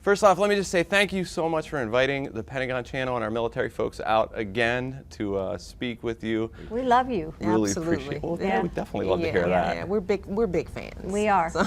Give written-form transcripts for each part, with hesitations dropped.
First off, let me just say thank you so much for inviting the Pentagon channel and our military folks out again to speak with you. We love you. Really Absolutely. appreciate. Well, yeah, we definitely love to hear that. Yeah, we're big fans. We are. So.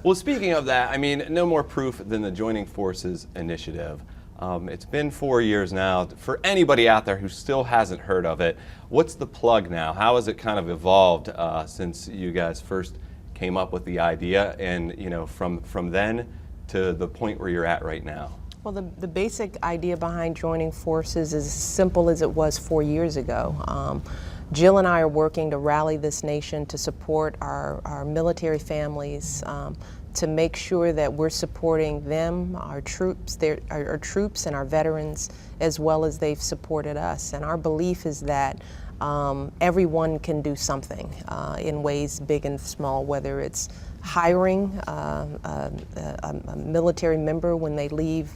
Well, speaking of that, I mean, no more proof than the Joining Forces initiative. It's been 4 years now. For anybody out there who still hasn't heard of it, what's the plug now? How has it kind of evolved since you guys first came up with the idea, and from then to the point where you're at right now? Well, the basic idea behind Joining Forces is as simple as it was 4 years ago. Jill and I are working to rally this nation to support our military families, to make sure that we're supporting them, our troops, our troops and our veterans, as well as they've supported us. And our belief is that everyone can do something in ways big and small, whether it's hiring a military member when they leave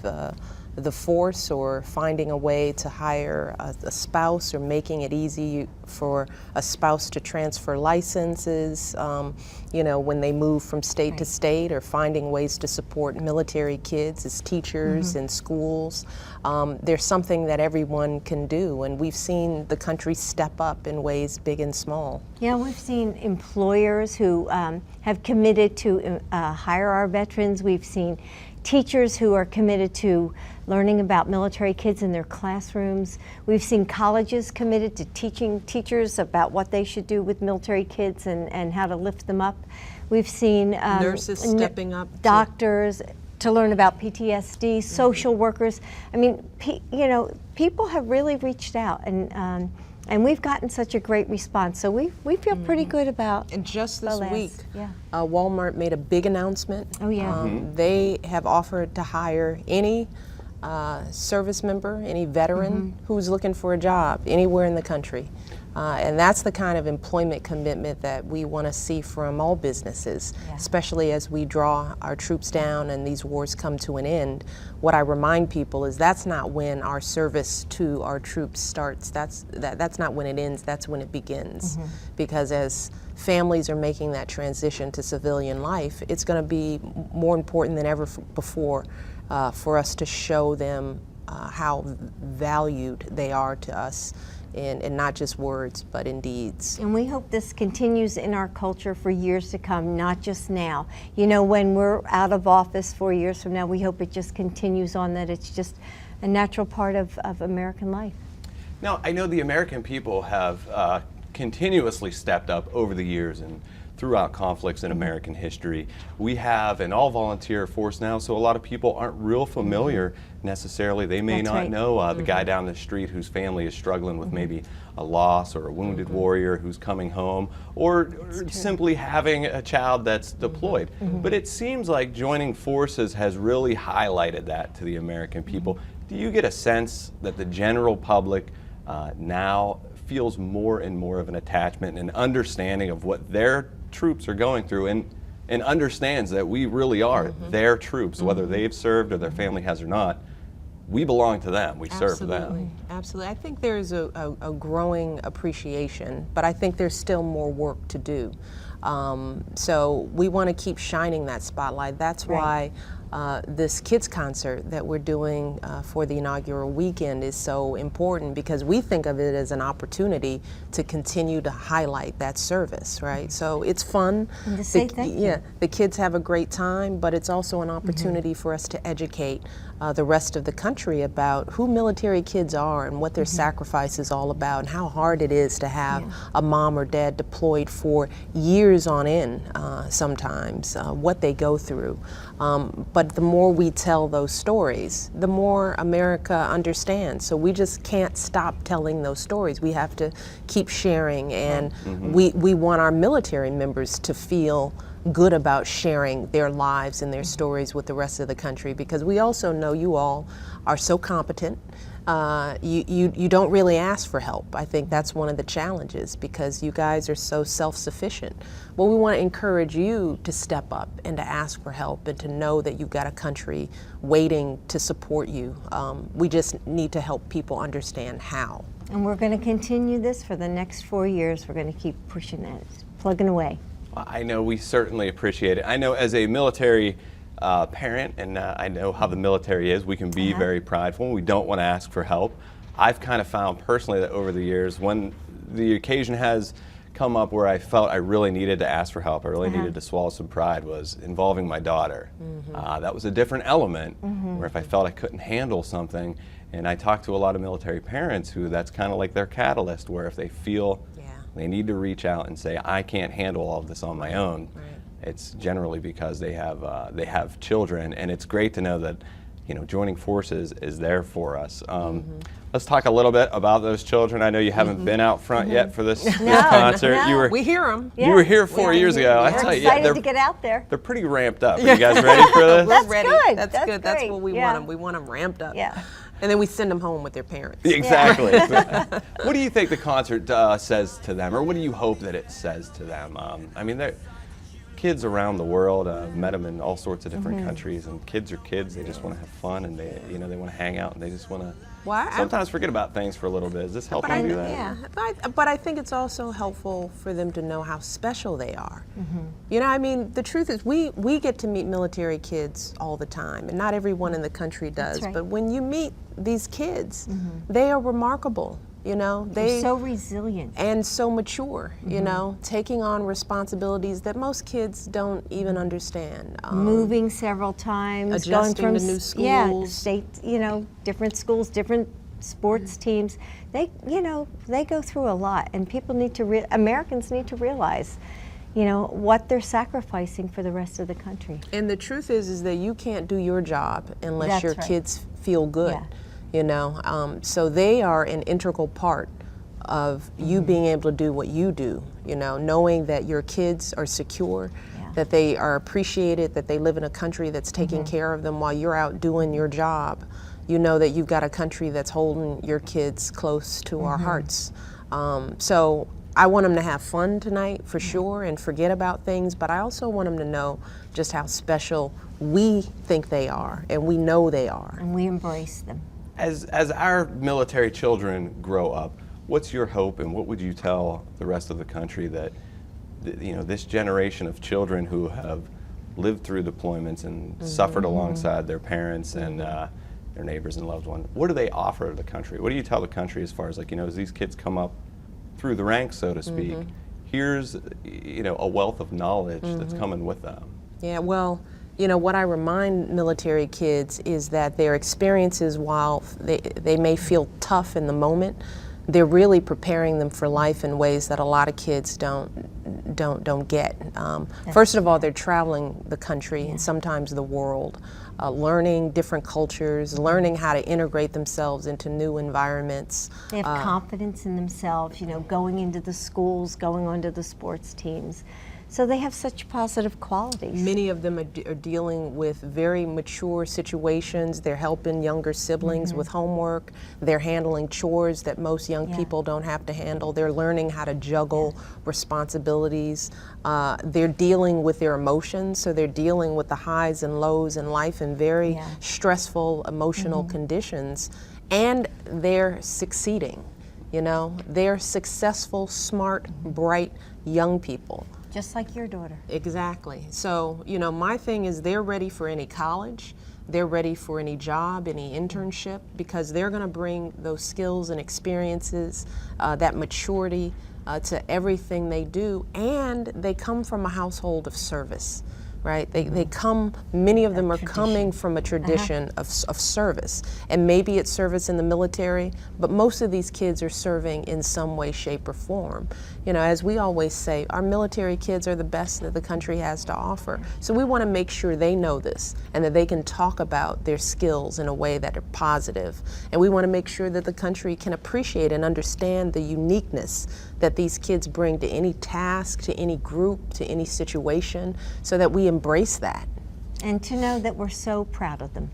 the force, or finding a way to hire a spouse, or making it easy for a spouse to transfer licenses, when they move from state to state, or finding ways to support military kids as teachers in schools. There's something that everyone can do, and we've seen the country step up in ways big and small. Yeah, we've seen employers who have committed to hire our veterans. We've seen teachers who are committed to learning about military kids in their classrooms. We've seen colleges committed to teaching teachers about what they should do with military kids and how to lift them up. We've seen nurses stepping up, doctors to learn about PTSD, social workers. I mean, people have really reached out, and we've gotten such a great response. So we feel pretty good about. And just this week, yeah. Walmart made a big announcement. Oh yeah. They have offered to hire any service member, any veteran who's looking for a job anywhere in the country. And that's the kind of employment commitment that we want to see from all businesses, especially as we draw our troops down and these wars come to an end. What I remind people is that's not when our service to our troops starts. That's not when it ends, that's when it begins. Because as families are making that transition to civilian life, it's going to be more important than ever before for us to show them how valued they are to us. In not just words, but in deeds. And we hope this continues in our culture for years to come, not just now. When we're out of office 4 years from now, we hope it just continues on, that it's just a natural part of American life. Now, I know the American people have continuously stepped up over the years and throughout conflicts in American history. We have an all-volunteer force now, so a lot of people aren't real familiar necessarily. They may not know the guy down the street whose family is struggling with maybe a loss, or a wounded warrior who's coming home, or simply having a child that's deployed. But it seems like Joining Forces has really highlighted that to the American people. Do you get a sense that the general public now feels more and more of an attachment and understanding of what their troops are going through, and understands that we really are their troops, whether they've served or their family has or not? We belong to them. We serve them. Absolutely. I think there's a growing appreciation, but I think there's still more work to do. So we want to keep shining that spotlight. That's why this kids concert that we're doing for the inaugural weekend is so important, because we think of it as an opportunity to continue to highlight that service, right? So it's fun. And to say thank you. Yeah, the kids have a great time, but it's also an opportunity for us to educate the rest of the country about who military kids are and what their sacrifice is all about, and how hard it is to have a mom or dad deployed for years on end, sometimes, what they go through. But the more we tell those stories, the more America understands. So we just can't stop telling those stories. We have to keep sharing, and we want our military members to feel good about sharing their lives and their stories with the rest of the country, because we also know you all are so competent. You don't really ask for help. I think that's one of the challenges, because you guys are so self-sufficient. Well, we want to encourage you to step up and to ask for help, and to know that you've got a country waiting to support you. We just need to help people understand how. And we're going to continue this for the next 4 years. We're going to keep pushing it, plugging away. I know we certainly appreciate it. I know as a military parent, and I know how the military is. We can be very prideful, and we don't want to ask for help. I've kind of found personally that over the years, when the occasion has come up where I felt I really needed to ask for help, I really needed to swallow some pride, was involving my daughter. That was a different element, where if I felt I couldn't handle something, and I talk to a lot of military parents who that's kind of like their catalyst, where if they feel they need to reach out and say, I can't handle all of this on my own, it's generally because they have children, and it's great to know that, you know, joining forces is there for us. Let's talk a little bit about those children. I know you haven't been out front yet for this concert. No. We hear them. You were here 4 years ago. We're excited to get out there. They're pretty ramped up. Are you guys ready for this? We're ready. Good. That's That's good. That's great. what we want them. We want them ramped up. Yeah. And then we send them home with their parents. Exactly. What do you think the concert says to them, or what do you hope that it says to them? I mean, they're kids around the world. I've met them in all sorts of different countries, and kids are kids. They just want to have fun, and they want to hang out, and they just want to sometimes forget about things for a little bit. Is this helping you do that? Yeah, but I think it's also helpful for them to know how special they are. You know, I mean, the truth is we get to meet military kids all the time, and not everyone in the country does. That's right. But when you meet these kids, they are remarkable. You know, They're so resilient. and so mature, you know, taking on responsibilities that most kids don't even understand. Moving several times, adjusting going to from new schools. state, you know, different schools, different sports teams. They, you know, they go through a lot, and people need to Americans need to realize, you know, what they're sacrificing for the rest of the country. And the truth is that you can't do your job unless That's your right. kids feel good. Yeah. You know, so they are an integral part of you being able to do what you do, you know, knowing that your kids are secure, that they are appreciated, that they live in a country that's taking care of them while you're out doing your job. You know that you've got a country that's holding your kids close to our hearts. So I want them to have fun tonight for sure and forget about things, but I also want them to know just how special we think they are, and we know they are. And we embrace them. As our military children grow up, what's your hope, and what would you tell the rest of the country that, you know, this generation of children who have lived through deployments and suffered alongside their parents and their neighbors and loved ones, what do they offer to the country? What do you tell the country as far as, like, you know, as these kids come up through the ranks, so to speak, here's, you know, a wealth of knowledge that's coming with them? Yeah, well, you know, what I remind military kids is that their experiences, while they may feel tough in the moment, they're really preparing them for life in ways that a lot of kids don't get. First of all, they're traveling the country and sometimes the world, learning different cultures, learning how to integrate themselves into new environments. They have confidence in themselves, you know, going into the schools, going onto the sports teams. So they have such positive qualities. Many of them are dealing with very mature situations. They're helping younger siblings with homework. They're handling chores that most young people don't have to handle. They're learning how to juggle responsibilities. They're dealing with their emotions, so they're dealing with the highs and lows in life in very stressful emotional conditions, and they're succeeding. You know, they're successful, smart, bright young people. Just like your daughter. Exactly. So, you know, my thing is they're ready for any college, they're ready for any job, any internship, because they're going to bring those skills and experiences, that maturity to everything they do, and they come from a household of service. Right? They come, many of them are coming from a tradition of service. And maybe it's service in the military, but most of these kids are serving in some way, shape, or form. You know, as we always say, our military kids are the best that the country has to offer. So we want to make sure they know this and that they can talk about their skills in a way that are positive. And we want to make sure that the country can appreciate and understand the uniqueness that these kids bring to any task, to any group, to any situation, so that we embrace that. And to know that we're so proud of them.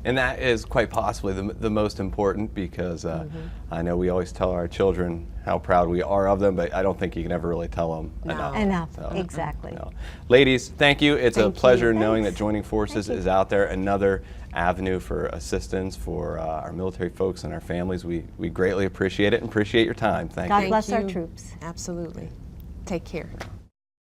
And that is quite possibly the most important, because I know we always tell our children how proud we are of them, but I don't think you can ever really tell them enough. Enough, exactly. No. Ladies, thank you. It's a pleasure knowing that Thanks. Joining Forces is out there, another avenue for assistance for our military folks and our families. We greatly appreciate it and appreciate your time. Thank you. God bless our troops. Absolutely. Take care.